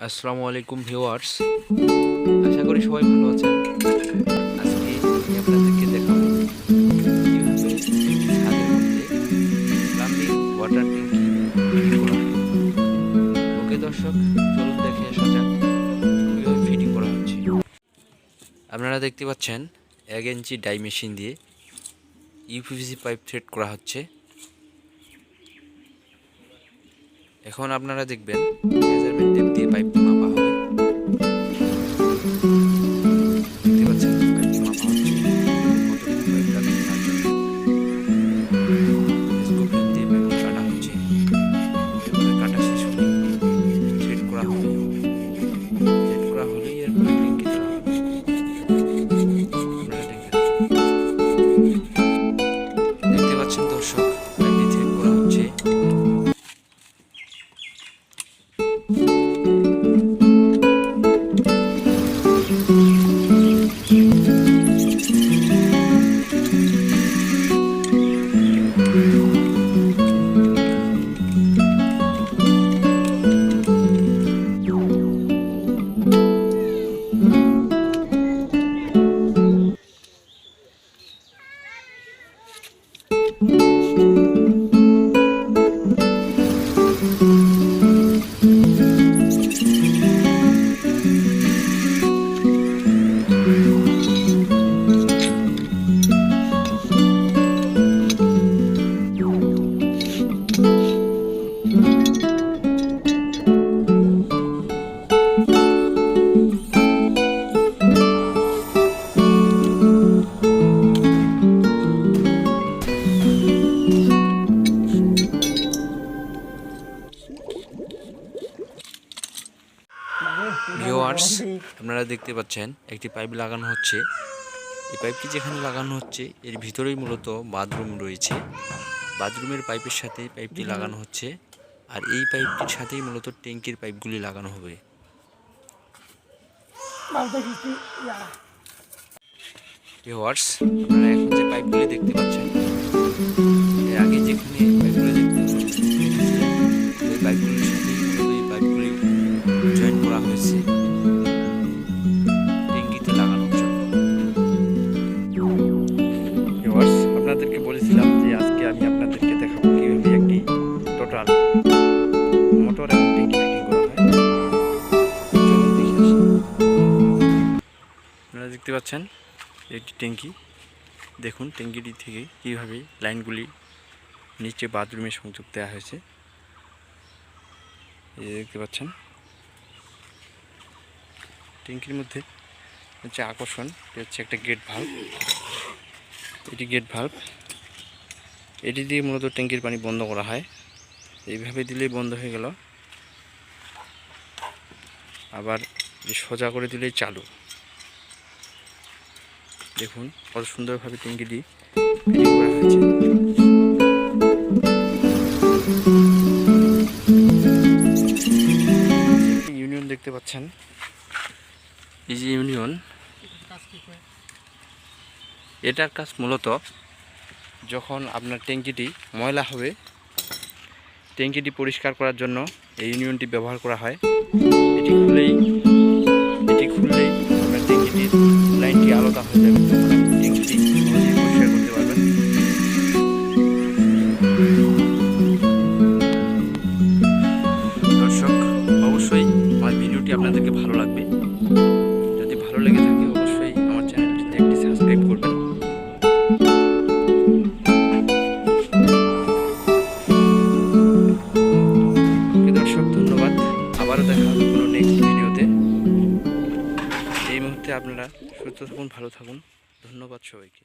আসসালামু আলাইকুম ভিউয়ার্স, আশা করি সবাই ভালো আছেন। আজকে আমি আপনাদেরকে দেখাবো কীভাবে একটি ছাদের মধ্যে প্লাম্বিং ওয়াটার ট্যাঙ্কি ফিটিং করা হয়। ওকে দর্শক, চলুন দেখে আসা যাক কীভাবে ফিটিং করা হচ্ছে। আপনারা দেখতে পাচ্ছেন 1 ইঞ্চি ডাই মেশিন দিয়ে ইউপিভিসি পাইপ থ্রেড করা হচ্ছে। এখন আপনারা দেখবেন মেজারমেন্ট টেপ দিয়ে পাইপটি মাপা হবে। দেখতে পাচ্ছেন পাইপটি মাপা হচ্ছে, কতটুকু পাইপ লাগবে তার জন্য স্ক্রু দিয়ে পাইপটি কাটা হচ্ছে। এরপরে কাটা শেষ হলে থ্রেড করা হবে। থ্রেড করা হলেই এরপরে ট্যাঙ্কি দেওয়া হবে। আপনারা দেখতে পাচ্ছেন দর্শক, পাইপটি থ্রেড করা হচ্ছে। ভিউয়ার্স, আপনারা দেখতে পাচ্ছেন একটি পাইপ লাগানো হচ্ছে। এই পাইপটি যেখানে লাগানো হচ্ছে এর ভিতরেই মূলত বাথরুম রয়েছে। বাথরুমের পাইপের সাথে পাইপটি লাগানো হচ্ছে, আর এই পাইপটির সাথেই মূলত ট্যাঙ্কির পাইপগুলি লাগানো হবে। ভিউয়ার্স, আপনারা এখন যে পাইপগুলি দেখতে পাচ্ছেন, এর আগে যেখানে পাইপগুলি দেখতেছিলেন ওই পাইপগুলির সাথেই মূলত এই পাইপগুলি জয়েন করা হয়েছে ট্যাঙ্কিতে লাগানোর জন্য। ভিউয়ার্স, আপনাদেরকে বলেছিলাম যে আজকে আমি আপনাদেরকে দেখাবো কীভাবে একটি টোটাল মোটর এবং ট্যাঙ্কি ফিটিং করা হয়। চলুন দেখে আসি। আপনারা দেখতে পাচ্ছেন একটি ট্যাঙ্কি। দেখুন ট্যাঙ্কিটি থেকে কীভাবে লাইনগুলি নিচে বাথরুমে সংযোগ দেওয়া হয়েছে। এই যে দেখতে পাচ্ছেন ট্যাঙ্কির মধ্যে হচ্ছে আকর্ষণ, এটা হচ্ছে একটা গেট ভাল্ব। এটি গেট ভাল্ব, এটি দিয়ে মূলত ট্যাঙ্কির পানি বন্ধ করা হয়। এইভাবে দিলেই বন্ধ হয়ে গেল, আবার সোজা করে দিলেই চালু। দেখুন কত সুন্দরভাবে ট্যাঙ্কিটি ফিটিং করা হয়েছে। ইউনিয়ন দেখতে পাচ্ছেন, এই যে ইউনিয়ন, এটার কাজ মূলত যখন আপনার ট্যাঙ্কিটি ময়লা হবে, ট্যাঙ্কিটি পরিষ্কার করার জন্য এই ইউনিয়নটি ব্যবহার করা হয়। এটি খুললেই আপনার ট্যাঙ্কিটির লাইনটি আলাদা হয়ে যাবে, তখন আপনি ট্যাঙ্কিটি সহজেই পরিষ্কার করতে পারবেন। দর্শক, অবশ্যই আমার ভিডিওটি আপনাদেরকে ভালো লাগবে। যদি ভালো লেগে থাকে অবশ্যই আমার চ্যানেলটিতে একটি সাবস্ক্রাইব করবেন। ওকে দর্শক, ধন্যবাদ। আবারও দেখা হবে কোনো নেক্সট ভিডিওতে। এই মুহূর্তে আপনারা সুস্থ থাকুন, ভালো থাকুন। ধন্যবাদ সবাইকে।